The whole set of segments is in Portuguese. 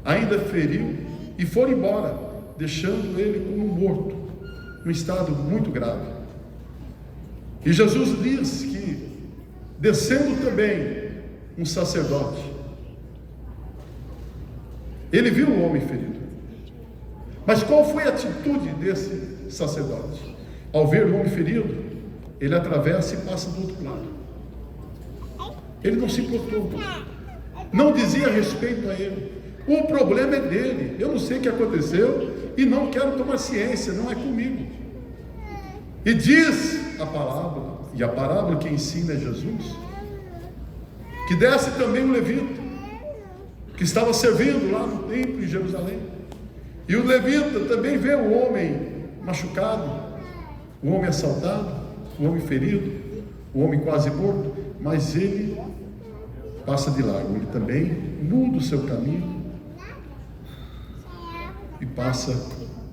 ainda feriu e foram embora, deixando ele como morto, num estado muito grave. E Jesus diz que, descendo também um sacerdote, ele viu o homem ferido. Mas qual foi a atitude desse sacerdote? Ao ver o homem ferido, ele atravessa e passa do outro lado. Ele não se importou, não dizia respeito a ele. O problema é dele. Eu não sei o que aconteceu e não quero tomar ciência, não é comigo. E diz a parábola, e a parábola que ensina é Jesus, que desce também um levita, que estava servindo lá no templo em Jerusalém. E o levita também vê o homem machucado, o homem assaltado, o homem ferido, o homem quase morto, mas ele passa de largo. Ele também muda o seu caminho e passa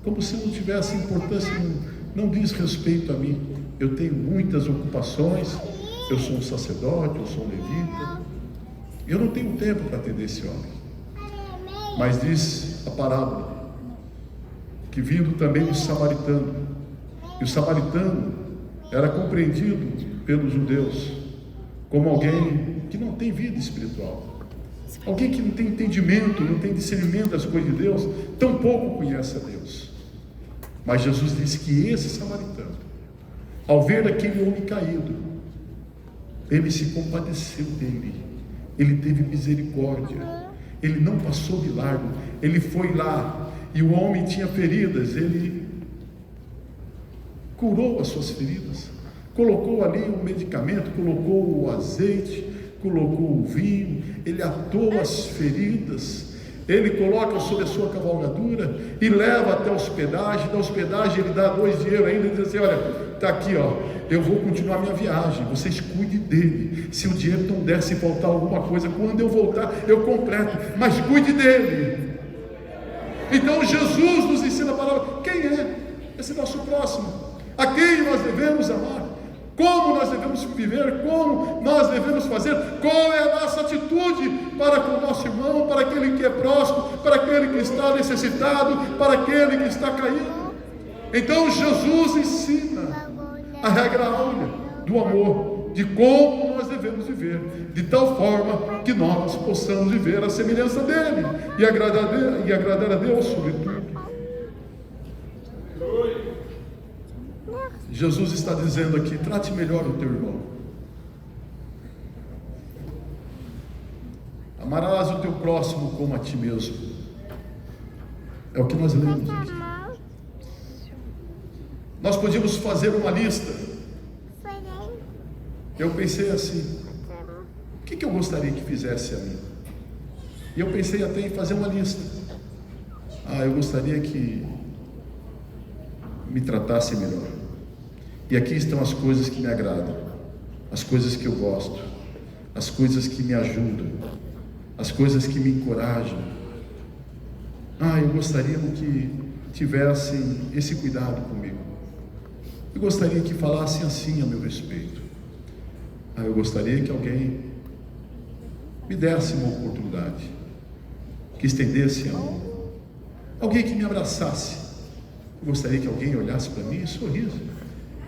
como se não tivesse importância, não diz respeito a mim. Eu tenho muitas ocupações, eu sou um sacerdote, eu sou um levita, eu não tenho tempo para atender esse homem. Mas diz a parábola que vindo também um samaritano, e o samaritano era compreendido pelos judeus como alguém que não tem vida espiritual, alguém que não tem entendimento, não tem discernimento das coisas de Deus, tampouco conhece a Deus. Mas Jesus disse que esse samaritano, ao ver aquele homem caído, ele se compadeceu dele, ele teve misericórdia, ele não passou de largo, ele foi lá, e o homem tinha feridas, ele curou as suas feridas, colocou ali o medicamento, colocou o azeite, colocou o vinho, ele atou as feridas, ele coloca sobre a sua cavalgadura e leva até a hospedagem. Da hospedagem ele dá 2 dinheiros ainda e diz assim: olha, está aqui, ó, eu vou continuar minha viagem, vocês cuidem dele, se o dinheiro não der, se faltar alguma coisa, quando eu voltar eu completo, mas cuide dele. Então Jesus nos ensina a palavra. Quem é esse nosso próximo? A quem nós devemos amar? Como nós devemos viver? Como nós devemos fazer? Qual é a nossa atitude para com o nosso irmão, para aquele que é próximo, para aquele que está necessitado, para aquele que está caído? Então Jesus ensina a regra áurea do amor, de como nós devemos viver, de tal forma que nós possamos viver a semelhança dele e agradar a Deus sobre tudo. Jesus está dizendo aqui: trate melhor o teu irmão. Amarás o teu próximo como a ti mesmo. É o que nós lemos aqui. Nós podíamos fazer uma lista. Eu pensei assim: o que eu gostaria que fizesse a mim? E eu pensei até em fazer uma lista. Eu gostaria que me tratasse melhor. E aqui estão as coisas que me agradam, as coisas que eu gosto, as coisas que me ajudam, as coisas que me encorajam. Eu gostaria que tivessem esse cuidado comigo. Eu gostaria que falassem assim a meu respeito. Eu gostaria que alguém me desse uma oportunidade, que estendesse a mão, alguém que me abraçasse. Eu gostaria que alguém olhasse para mim e sorrisse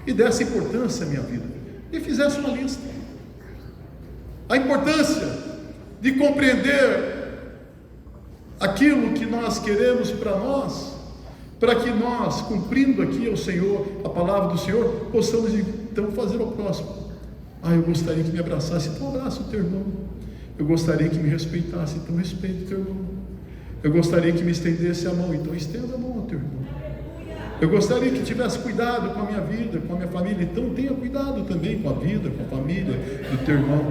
e desse importância à minha vida e fizesse uma lista. A importância de compreender aquilo que nós queremos para nós, para que nós, cumprindo aqui ao Senhor, a palavra do Senhor, possamos então fazer ao próximo. Eu gostaria que me abraçasse, então abraça o teu irmão. Eu gostaria que me respeitasse, então respeite o teu irmão. Eu gostaria que me estendesse a mão, então estenda a mão ao teu irmão. Eu gostaria que tivesse cuidado com a minha vida, com a minha família, então tenha cuidado também com a vida, com a família do teu irmão.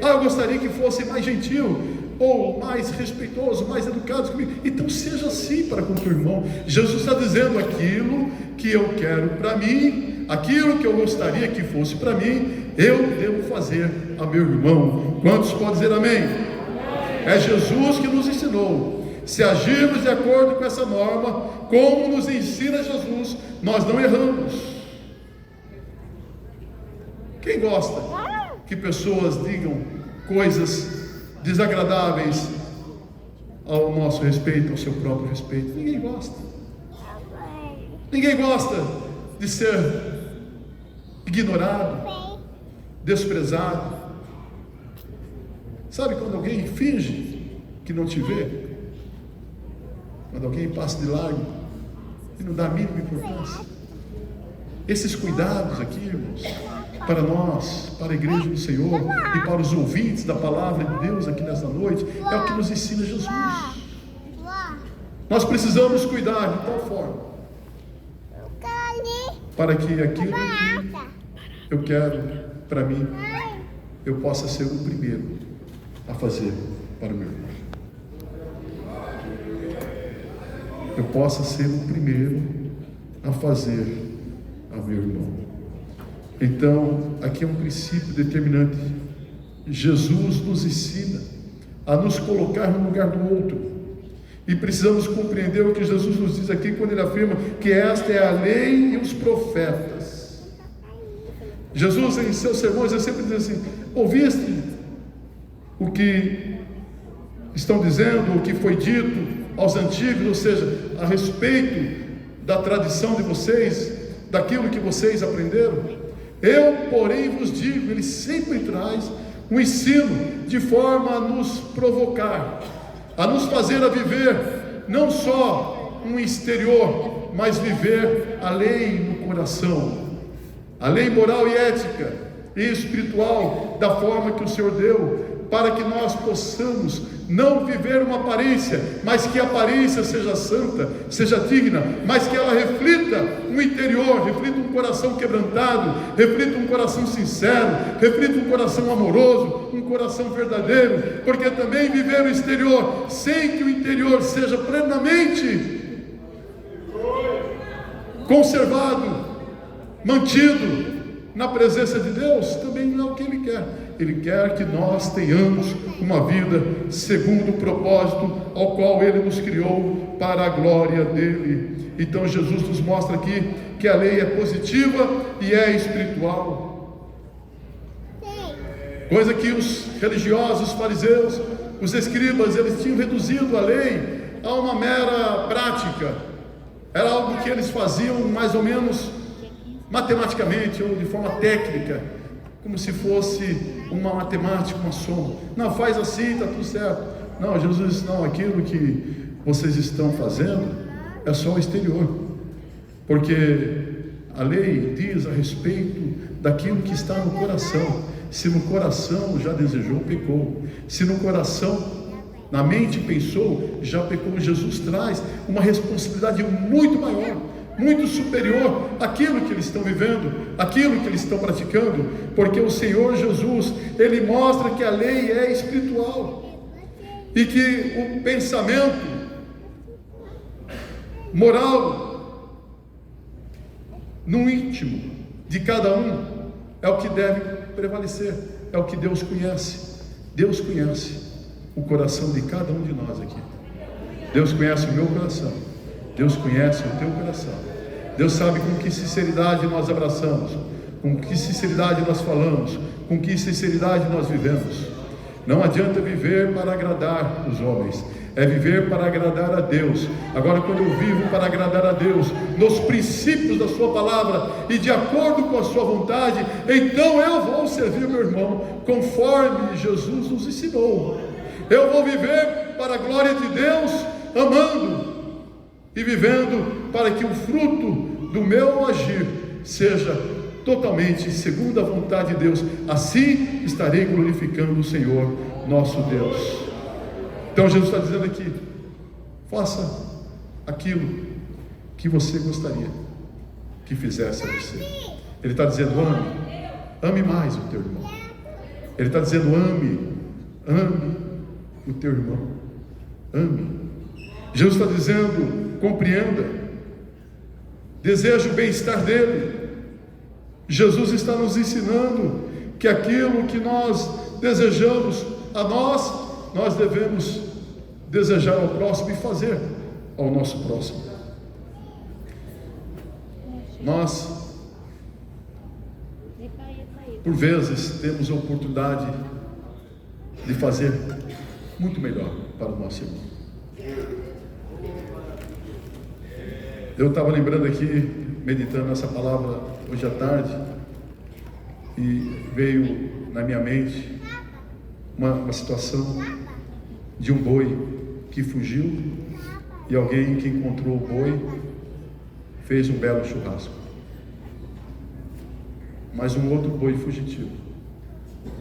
Eu gostaria que fosse mais gentil, ou mais respeitoso, mais educado comigo, então seja assim para com o teu irmão. Jesus está dizendo: aquilo que eu quero para mim, aquilo que eu gostaria que fosse para mim, eu devo fazer a meu irmão. Quantos podem dizer amém? É Jesus que nos ensinou. Se agirmos de acordo com essa norma, como nos ensina Jesus, nós não erramos. Quem gosta que pessoas digam coisas desagradáveis ao nosso respeito, ao seu próprio respeito. Ninguém gosta. Ninguém gosta de ser ignorado, desprezado. Sabe quando alguém finge que não te vê? Quando alguém passa de largo e não dá a mínima importância. Esses cuidados aqui, irmãos, para nós, para a igreja do Senhor e para os ouvintes da palavra de Deus aqui nesta noite, é o que nos ensina Jesus. Nós precisamos cuidar de tal forma para que aquilo que eu quero para mim, eu possa ser o primeiro a fazer para o meu irmão. Eu possa ser o primeiro a fazer ao meu irmão. Então, aqui é um princípio determinante. Jesus nos ensina a nos colocar no lugar do outro. E precisamos compreender o que Jesus nos diz aqui quando ele afirma que esta é a lei e os profetas. Jesus, em seus sermões, ele sempre diz assim: ouviste o que estão dizendo, o que foi dito aos antigos, ou seja, a respeito da tradição de vocês, daquilo que vocês aprenderam? Eu, porém, vos digo. Ele sempre traz um ensino de forma a nos provocar, a nos fazer a viver não só um exterior, mas viver a lei no coração, a lei moral e ética e espiritual da forma que o Senhor deu, para que nós possamos não viver uma aparência, mas que a aparência seja santa, seja digna, mas que ela reflita um interior, reflita um coração quebrantado, reflita um coração sincero, reflita um coração amoroso, um coração verdadeiro, porque também viver o exterior sem que o interior seja plenamente conservado, mantido na presença de Deus, também não é o que Ele quer. Ele quer que nós tenhamos uma vida segundo o propósito ao qual Ele nos criou para a glória dEle. Então Jesus nos mostra aqui que a lei é positiva e é espiritual, coisa que os religiosos, os fariseus, os escribas, eles tinham reduzido a lei a uma mera prática. Era algo que eles faziam mais ou menos matematicamente ou de forma técnica, como se fosse uma matemática, uma soma. Não, faz assim, está tudo certo. Não, Jesus disse: não, aquilo que vocês estão fazendo é só o exterior, porque a lei diz a respeito daquilo que está no coração. Se no coração já desejou, pecou. Se no coração, na mente pensou, já pecou. Jesus traz uma responsabilidade muito maior, muito superior àquilo que eles estão vivendo, àquilo que eles estão praticando, porque o Senhor Jesus, Ele mostra que a lei é espiritual, e que o pensamento moral no íntimo de cada um é o que deve prevalecer, é o que Deus conhece. Deus conhece o coração de cada um de nós aqui. Deus conhece o meu coração, Deus conhece o teu coração. Deus sabe com que sinceridade nós abraçamos, com que sinceridade nós falamos, com que sinceridade nós vivemos. Não adianta viver para agradar os homens, é viver para agradar a Deus. Agora, quando eu vivo para agradar a Deus, nos princípios da sua palavra e de acordo com a sua vontade, então eu vou servir meu irmão conforme Jesus nos ensinou. Eu vou viver para a glória de Deus, amando e vivendo para que o fruto do meu agir seja totalmente segundo a vontade de Deus. Assim estarei glorificando o Senhor nosso Deus. Então Jesus está dizendo aqui: faça aquilo que você gostaria que fizesse a você. Ele está dizendo: ame mais o teu irmão. Ele está dizendo: ame o teu irmão, ame. Jesus está dizendo: compreenda, deseja o bem-estar dele. Jesus está nos ensinando que aquilo que nós desejamos a nós devemos desejar ao próximo e fazer ao nosso próximo. Nós, por vezes, temos a oportunidade de fazer muito melhor para o nosso irmão. Eu estava lembrando aqui, meditando nessa palavra hoje à tarde, e veio na minha mente uma situação de um boi que fugiu, e alguém que encontrou o boi fez um belo churrasco. Mas um outro boi fugitivo,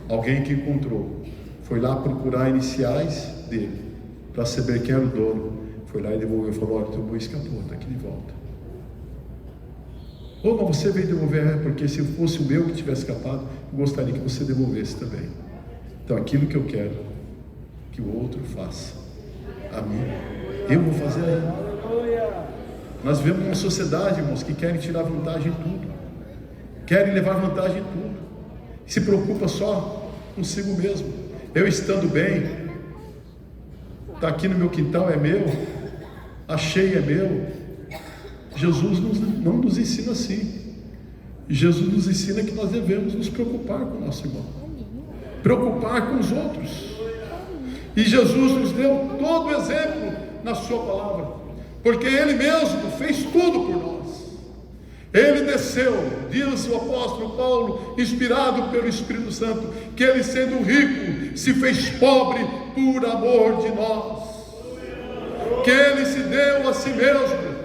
alguém que encontrou, foi lá procurar iniciais dele, para saber quem era o dono, foi lá e devolveu, falou: olha, teu boi escapou, está aqui de volta. Ou mas você veio devolver, porque se fosse o meu que tivesse escapado, eu gostaria que você devolvesse também. Então aquilo que eu quero que o outro faça a mim, eu vou fazer a ele. Nós vivemos uma sociedade, irmãos, que querem tirar vantagem em tudo, querem levar vantagem em tudo, se preocupa só consigo mesmo. Eu estando bem, está aqui no meu quintal, é meu, achei, é meu. Jesus não nos ensina assim. Jesus nos ensina que nós devemos nos preocupar com o nosso irmão, preocupar com os outros. E Jesus nos deu todo o exemplo na sua palavra, porque Ele mesmo fez tudo por nós. Ele desceu, diz o apóstolo Paulo, inspirado pelo Espírito Santo, que Ele, sendo rico, se fez pobre por amor de nós, que Ele se deu a si mesmo,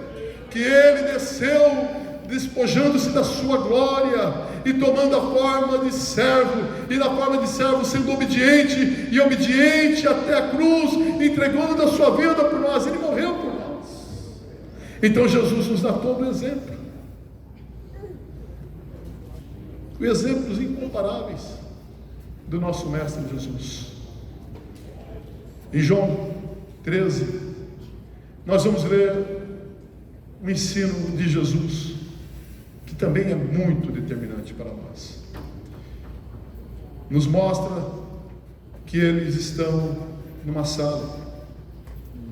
que Ele desceu despojando-se da sua glória e tomando a forma de servo, e na forma de servo sendo obediente, e obediente até a cruz, entregando da sua vida por nós. Ele morreu por nós. Então Jesus nos dá todo o exemplo, exemplos incomparáveis do nosso Mestre Jesus. Em João 13, nós vamos ler o ensino de Jesus, que também é muito determinante para nós. Nos mostra que eles estão numa sala,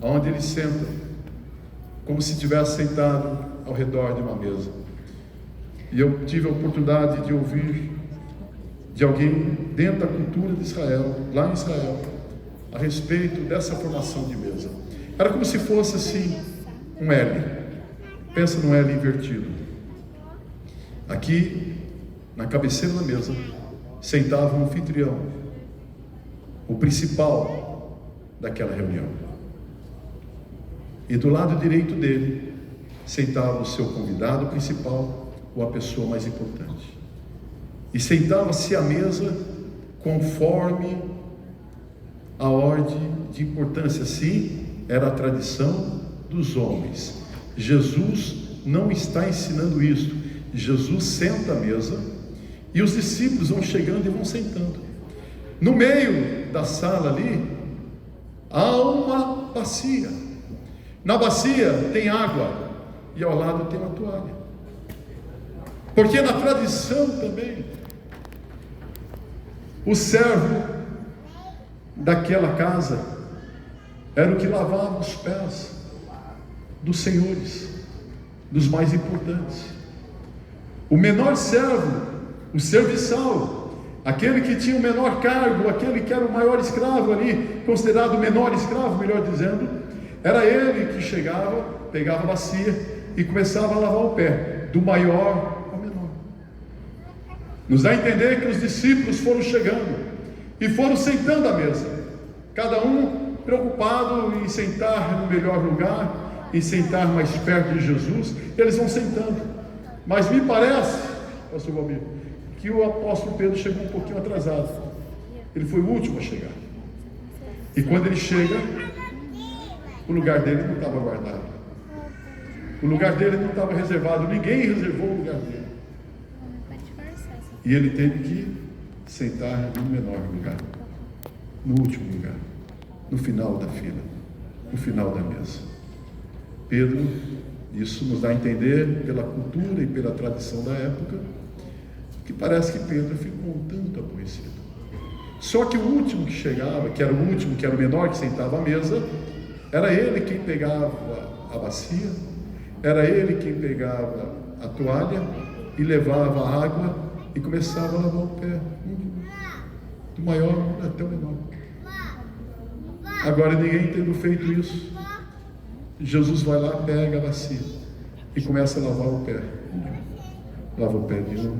onde eles sentam, como se estivessem sentados ao redor de uma mesa. E eu tive a oportunidade de ouvir de alguém dentro da cultura de Israel, lá em Israel, a respeito dessa formação de mesa. Era como se fosse assim, um L. Pensa num L invertido. Aqui, na cabeceira da mesa, sentava um anfitrião, o principal daquela reunião. E do lado direito dele, sentava o seu convidado principal, ou a pessoa mais importante. E sentava-se à mesa conforme a ordem de importância. Assim era a tradição dos homens. Jesus não está ensinando isso. Jesus senta à mesa e os discípulos vão chegando e vão sentando. No meio da sala ali há uma bacia. Na bacia tem água e ao lado tem uma toalha. Porque na tradição também, o servo daquela casa era o que lavava os pés dos senhores, dos mais importantes. O menor servo, o serviçal, aquele que tinha o menor cargo, aquele que era o maior escravo ali, considerado o menor escravo, melhor dizendo, era ele que chegava, pegava a bacia e começava a lavar o pé, do maior ao menor. Nos dá a entender que os discípulos foram chegando e foram sentando à mesa, cada um preocupado em sentar no melhor lugar, em sentar mais perto de Jesus. Eles vão sentando, mas me parece, pastor Valmir, que o apóstolo Pedro chegou um pouquinho atrasado. Ele foi o último a chegar, e quando ele chega, o lugar dele não estava guardado, o lugar dele não estava reservado, ninguém reservou o lugar dele, e ele teve que sentar no menor lugar, no último lugar, no final da fila, no final da mesa. Pedro, isso nos dá a entender pela cultura e pela tradição da época, que parece que Pedro ficou um tanto aborrecido. Só que o último que chegava, que era o último, que era o menor que sentava à mesa, era ele quem pegava a bacia, era ele quem pegava a toalha e levava a água e começava a lavar o pé, do maior até o menor. Agora, ninguém tendo feito isso, Jesus vai lá, pega a bacia e começa a lavar o pé. Lava o pé de um,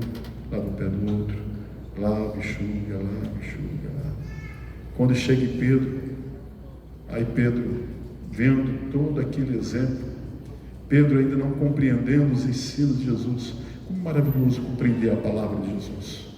lava o pé do outro, lava, enxuga, lá. Quando chega em Pedro, aí Pedro, vendo todo aquele exemplo, Pedro ainda não compreendendo os ensinos de Jesus. Como maravilhoso compreender a palavra de Jesus.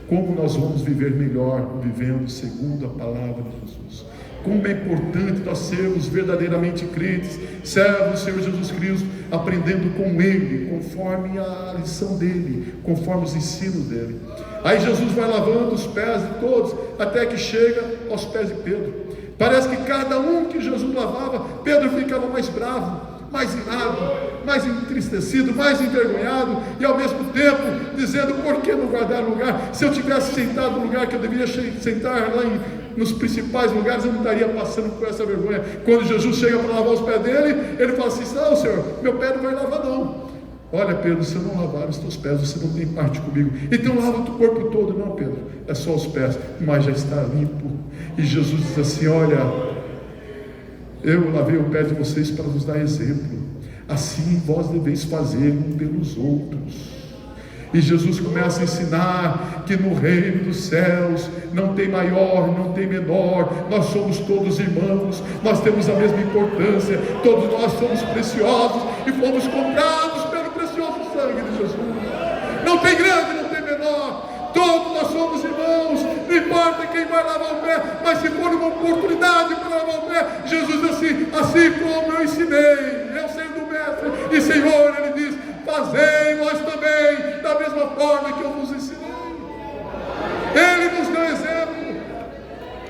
Como nós vamos viver melhor vivendo segundo a palavra de Jesus. Como é importante nós sermos verdadeiramente crentes, servos do Senhor Jesus Cristo, aprendendo com Ele, conforme a lição dEle, conforme os ensinos dEle. Aí Jesus vai lavando os pés de todos, até que chega aos pés de Pedro. Parece que cada um que Jesus lavava, Pedro ficava mais bravo, mais irado, mais entristecido, mais envergonhado, e ao mesmo tempo dizendo: por que não guardar lugar? Se eu tivesse sentado no lugar que eu deveria sentar lá nos principais lugares, eu não estaria passando por essa vergonha. Quando Jesus chega para lavar os pés dele, ele fala assim: não, Senhor, meu pé não vai lavar não. Olha, Pedro, se eu não lavar os teus pés, você não tem parte comigo. Então lava o teu corpo todo. Não, Pedro, é só os pés, mas já está limpo. E Jesus diz assim: olha, eu lavei o pé de vocês para vos dar exemplo, assim vós deveis fazer um pelos outros. E Jesus começa a ensinar que no reino dos céus não tem maior, não tem menor, nós somos todos irmãos, nós temos a mesma importância, todos nós somos preciosos e fomos comprados pelo precioso sangue de Jesus. Não tem grande, não tem menor, todos nós somos irmãos, não importa quem vai lavar o pé, mas se for uma oportunidade para lavar o pé, Jesus diz assim como eu ensinei, eu sendo o mestre e Senhor, Ele diz: fazei vós também, da mesma forma que eu vos ensinei. Ele nos deu exemplo,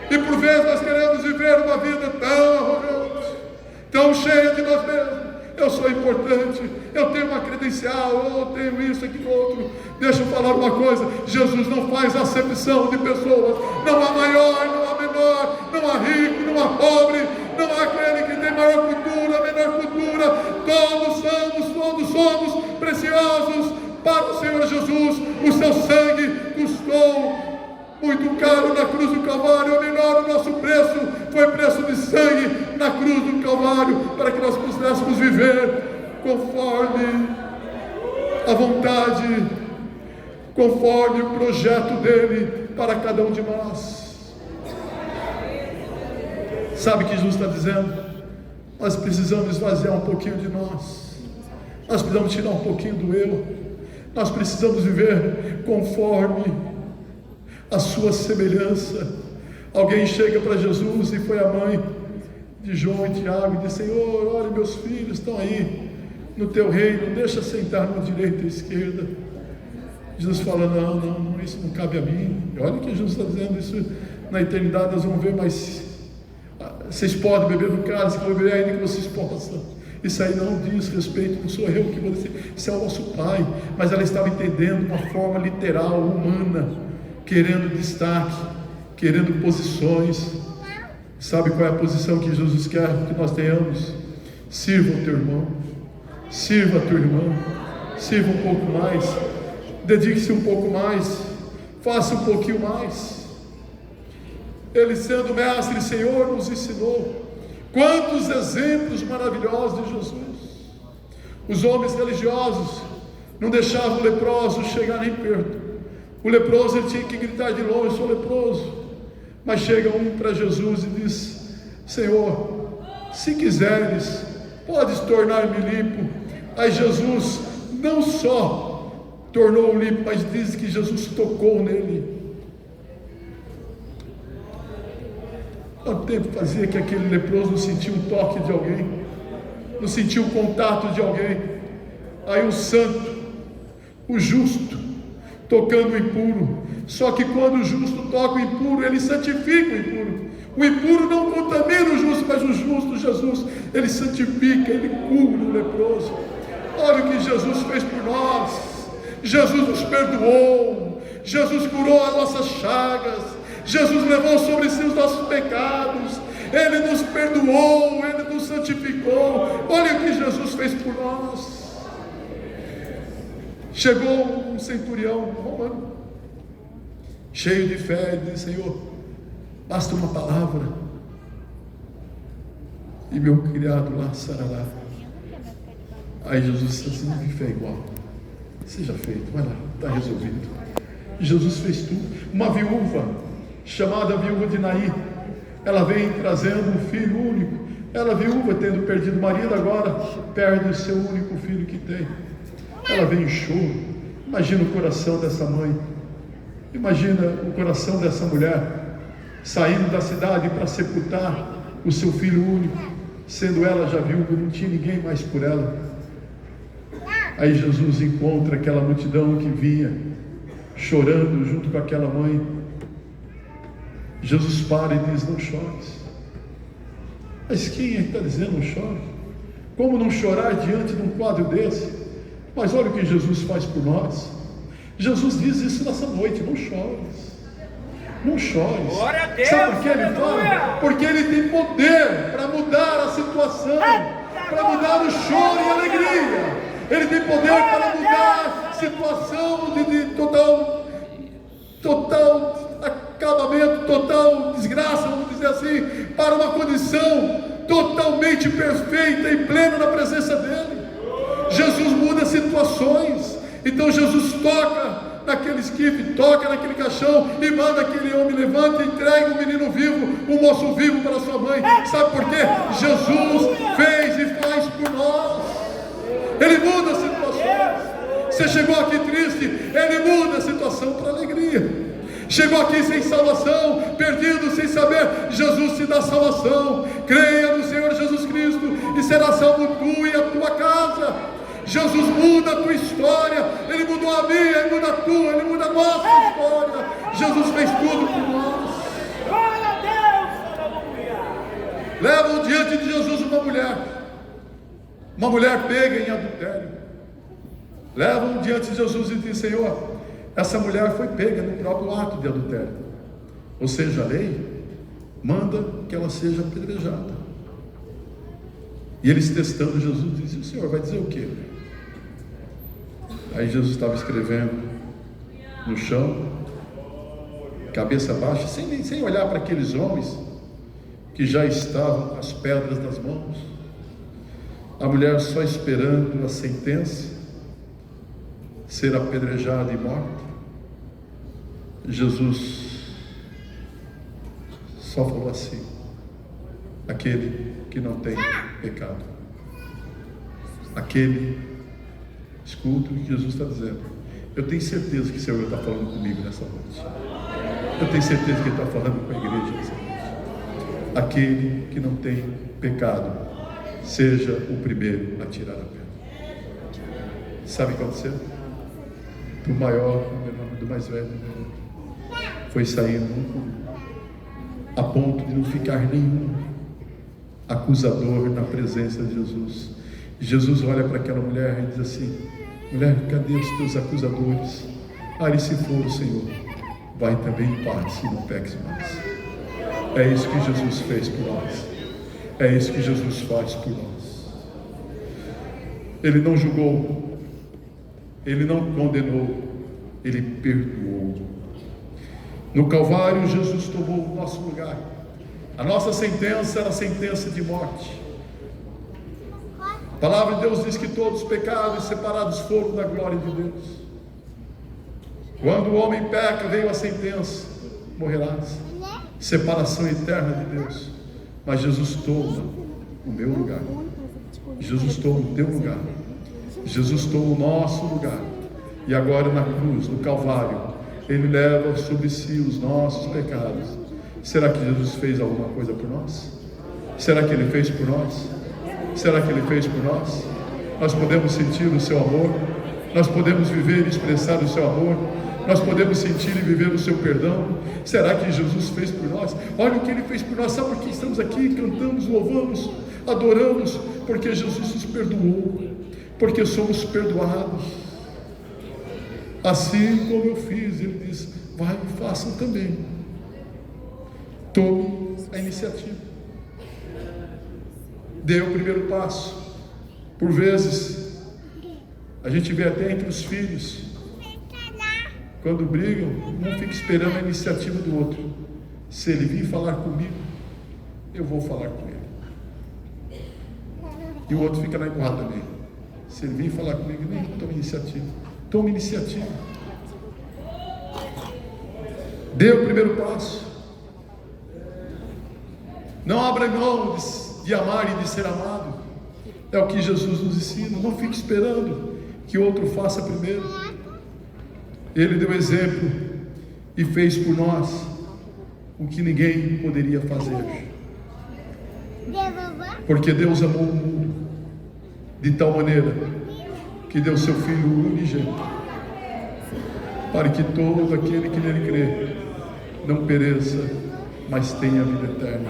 e por vezes nós queremos viver uma vida tão arrogante, tão cheia de nós mesmos. Eu sou importante, eu tenho uma credencial, eu tenho isso, aquilo, outro. Deixa eu falar uma coisa: Jesus não faz acepção de pessoas, não há maior, não há menor, não há rico, não há pobre, não há aquele que tem maior cultura, menor cultura, todos somos preciosos para o Senhor Jesus. O seu sangue custou muito caro na cruz do Calvário. Ou melhor, o nosso preço foi preço de sangue na cruz do Calvário, para que nós pudéssemos viver conforme a vontade, conforme o projeto dele para cada um de nós. Sabe o que Jesus está dizendo? Nós precisamos esvaziar um pouquinho de nós, nós precisamos tirar um pouquinho do eu, nós precisamos viver conforme a sua semelhança. Alguém chega para Jesus, e foi a mãe de João e Tiago, e diz: Senhor, olha, meus filhos estão aí no teu reino, deixa sentar na direita e à esquerda. Jesus fala: não, isso não cabe a mim. E olha que Jesus está dizendo isso. Na eternidade nós vamos ver, mas vocês podem beber do cálice que eu beberei, ainda que vocês possam. Isso aí não diz respeito, não sou eu que vou dizer, isso é o nosso Pai. Mas ela estava entendendo uma forma literal, humana, querendo destaque, querendo posições. Sabe qual é a posição que Jesus quer que nós tenhamos? Sirva o teu irmão, sirva a tua irmã, sirva um pouco mais, dedique-se um pouco mais, faça um pouquinho mais. Ele, sendo mestre e Senhor, nos ensinou. Quantos exemplos maravilhosos de Jesus! Os homens religiosos não deixavam o leproso chegar nem perto. O leproso, ele tinha que gritar de longe: sou leproso. Mas chega um para Jesus e diz: Senhor, se quiseres, podes tornar-me limpo. Aí Jesus não só tornou-o limpo, mas diz que Jesus tocou nele. Quanto tempo fazia que aquele leproso não sentia um toque de alguém, não sentia o contato de alguém? Aí o santo, o justo, tocando o impuro. Só que quando o justo toca o impuro, ele santifica o impuro. O impuro não contamina o justo, mas o justo, Jesus, ele santifica, ele cura o leproso. Olha o que Jesus fez por nós. Jesus nos perdoou, Jesus curou as nossas chagas, Jesus levou sobre si os nossos pecados, Ele nos perdoou, Ele nos santificou. Olha o que Jesus fez por nós. Chegou um centurião romano, cheio de fé, e disse: Senhor, basta uma palavra, E meu criado lá, sarará. Aí Jesus disse assim: não fé igual. Seja feito, vai lá, está resolvido. E Jesus fez tudo. Uma viúva, chamada viúva de Naim, ela vem trazendo um filho único. Ela, viúva, tendo perdido o marido, agora perde o seu único filho que tem. Ela vem em choro. Imagina o coração dessa mãe. Imagina o coração dessa mulher, saindo da cidade para sepultar o seu filho único, sendo ela já viúva, não tinha ninguém mais por ela. Aí Jesus encontra aquela multidão que vinha chorando junto com aquela mãe. Jesus para e diz: não chores. Mas quem é que está dizendo não chore? Como não chorar diante de um quadro desse? Mas olha o que Jesus faz por nós. Jesus diz isso nessa noite: não chores. Não chores. Glória a Deus. Sabe por que ele fala? Porque ele tem poder para mudar a situação, para mudar o choro e a alegria. Ele tem poder para mudar a situação de total acabamento, total desgraça, vamos dizer assim, para uma condição totalmente perfeita e plena na presença dele. Jesus muda situações. Então Jesus toca naquele esquife, toca naquele caixão e manda aquele homem levante e entregue um menino vivo, um moço vivo para sua mãe. Sabe por quê? Jesus fez e faz por nós. Ele muda situações. Você chegou aqui triste, ele muda a situação para alegria. Chegou aqui sem salvação, perdido, sem saber, Jesus te dá salvação. Creia no Senhor Jesus Cristo e será salvo tu e a tua casa. Jesus muda a tua história. Ele mudou a minha, ele muda a tua, ele muda a nossa história. Jesus fez tudo por nós. Glória a Deus, aleluia. Levam diante de Jesus uma mulher pega em adultério. Levam diante de Jesus e dizem: Senhor, essa mulher foi pega no próprio ato de adultério. Ou seja, a lei manda que ela seja apedrejada. E eles testando Jesus dizem: o Senhor vai dizer o quê? Aí Jesus estava escrevendo no chão, cabeça baixa, sem olhar para aqueles homens que já estavam com as pedras nas mãos. A mulher só esperando a sentença, ser apedrejada e morta. Jesus só falou assim: aquele que não tem pecado. Escuta o que Jesus está dizendo. Eu tenho certeza que o Senhor está falando comigo nessa noite. Eu tenho certeza que Ele está falando com a igreja nessa noite. Aquele que não tem pecado, seja o primeiro a tirar a pedra. Sabe o que aconteceu? Do maior do mais velho, foi saindo um por um, a ponto de não ficar nenhum acusador na presença de Jesus. Jesus olha para aquela mulher e diz assim: mulher, cadê os teus acusadores? E se for o Senhor, vai também em paz e não peques mais. É isso que Jesus fez por nós. É isso que Jesus faz por nós. Ele não julgou, Ele não condenou, Ele perdoou. No Calvário, Jesus tomou o nosso lugar. A nossa sentença era a sentença de morte. A palavra de Deus diz que todos pecados e separados foram da glória de Deus. Quando o homem peca, veio a sentença: morrerás. Separação eterna de Deus. Mas Jesus toma o meu lugar. Jesus toma o teu lugar. Jesus toma o nosso lugar. E agora na cruz, no Calvário, Ele leva sobre si os nossos pecados. Será que Jesus fez alguma coisa por nós? Será que Ele fez por nós? Será que Ele fez por nós? Nós podemos sentir o seu amor, nós podemos viver e expressar o seu amor, nós podemos sentir e viver o seu perdão. Será que Jesus fez por nós? Olha o que Ele fez por nós. Sabe por que estamos aqui? Cantamos, louvamos, adoramos, porque Jesus nos perdoou, porque somos perdoados. Assim como eu fiz, Ele diz: vai e façam também. Tome a iniciativa. Dê o primeiro passo. Por vezes, a gente vê até entre os filhos, quando brigam, não fica esperando a iniciativa do outro. Se ele vir falar comigo, eu vou falar com ele. E o outro fica na guarda ali. Se ele vir falar comigo, nem toma iniciativa. Toma iniciativa. Dê o primeiro passo. Não abra mão de amar e de ser amado. É o que Jesus nos ensina. Não fique esperando que outro faça primeiro. Ele deu exemplo e fez por nós o que ninguém poderia fazer. Porque Deus amou o mundo de tal maneira que deu seu Filho unigênito, para que todo aquele que nele crê não pereça, mas tenha a vida eterna.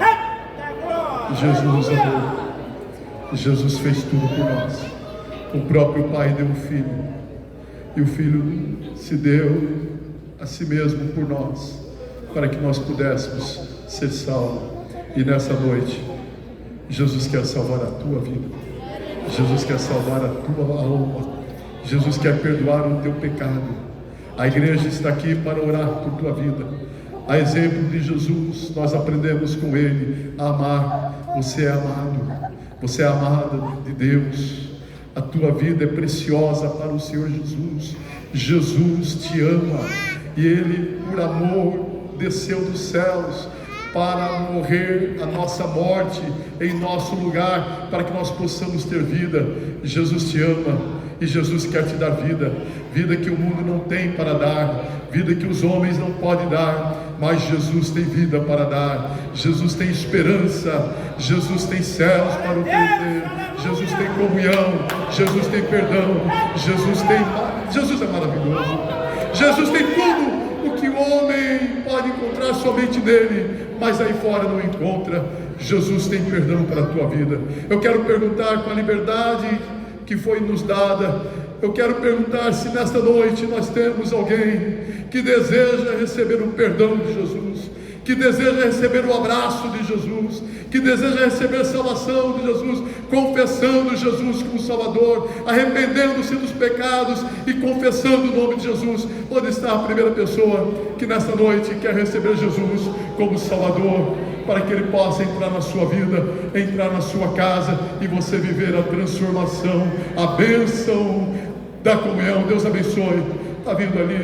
Jesus nos amou. Jesus fez tudo por nós. O próprio Pai deu um Filho, e o Filho se deu a si mesmo por nós, para que nós pudéssemos ser salvos. E nessa noite, Jesus quer salvar a tua vida. Jesus quer salvar a tua alma. Jesus quer perdoar o teu pecado. A igreja está aqui para orar por tua vida. A exemplo de Jesus, nós aprendemos com Ele a amar. Você é amado. Você é amada de Deus. A tua vida é preciosa para o Senhor Jesus. Jesus te ama. E Ele, por amor, desceu dos céus para morrer a nossa morte em nosso lugar, para que nós possamos ter vida. Jesus te ama e Jesus quer te dar vida, vida que o mundo não tem para dar, vida que os homens não podem dar, mas Jesus tem vida para dar. Jesus tem esperança, Jesus tem céus para o teu ter, Jesus tem comunhão, Jesus tem perdão, Jesus é maravilhoso, Jesus tem tudo o que o homem pode encontrar somente nele, mas aí fora não encontra. Jesus tem perdão para a tua vida. Eu quero perguntar, com a liberdade que foi nos dada, eu quero perguntar se nesta noite nós temos alguém que deseja receber o perdão de Jesus, que deseja receber o abraço de Jesus, que deseja receber a salvação de Jesus, confessando Jesus como Salvador, arrependendo-se dos pecados e confessando o nome de Jesus. Onde está a primeira pessoa que nesta noite quer receber Jesus como Salvador, para que Ele possa entrar na sua vida, entrar na sua casa e você viver a transformação, a bênção da comunhão? Deus abençoe. Está vindo ali